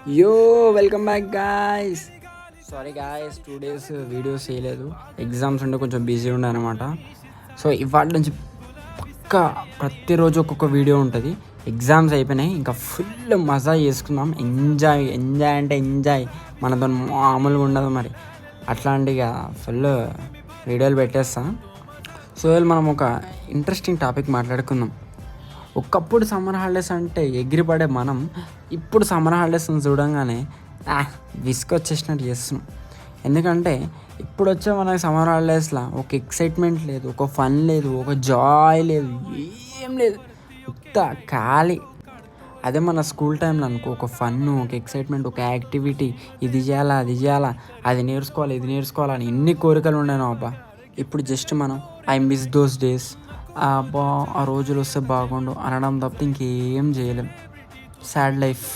Yo welcome back guys. Sorry guys, 2 days videos చేయలేదు. Exams ఉంటే కొంచెం బిజీ ఉండే అనమాట. సో ఇవాటి నుంచి పక్కా ప్రతిరోజు ఒక్కొక్క వీడియో ఉంటుంది. ఎగ్జామ్స్ అయిపోయినాయి, ఇంకా ఫుల్ మజా చేసుకుందాం. ఎంజాయ్ ఎంజాయ్ అంటే ఎంజాయ్, మనతో మామూలుగా ఉండదు మరి. అట్లాంటిగా ఫుల్ వీడియోలు పెట్టేస్తా. సో మనం ఒక ఇంట్రెస్టింగ్ టాపిక్ మాట్లాడుకుందాం. ఒకప్పుడు సమ్మర్ హాలిడేస్ అంటే ఎగిరిపడే మనం ఇప్పుడు సమ్మర్ హాలిడేస్ని చూడంగానే విసుకొచ్చేసినట్టు చేస్తున్నాం. ఎందుకంటే ఇప్పుడు వచ్చే మనకి సమ్మర్ హాలిడేస్లో ఒక ఎక్సైట్మెంట్ లేదు, ఒక ఫన్ లేదు, ఒక జాయ్ లేదు, ఏం లేదు, ఉత్త ఖాళీ. అదే మన స్కూల్ టైంలో అనుకో, ఒక ఫన్, ఒక ఎక్సైట్మెంట్, ఒక యాక్టివిటీ, ఇది చేయాలా అది చేయాలా, అది నేర్చుకోవాలి ఇది నేర్చుకోవాలని ఎన్ని కోరికలు ఉండేనో అబ్బా. ఇప్పుడు జస్ట్ మనం ఐ మిస్ దోస్ డేస్, అబ్బా ఆ రోజులు వస్తే బాగుండు అనడం తప్పితే ఇంకేం చేయలేం. Sad life.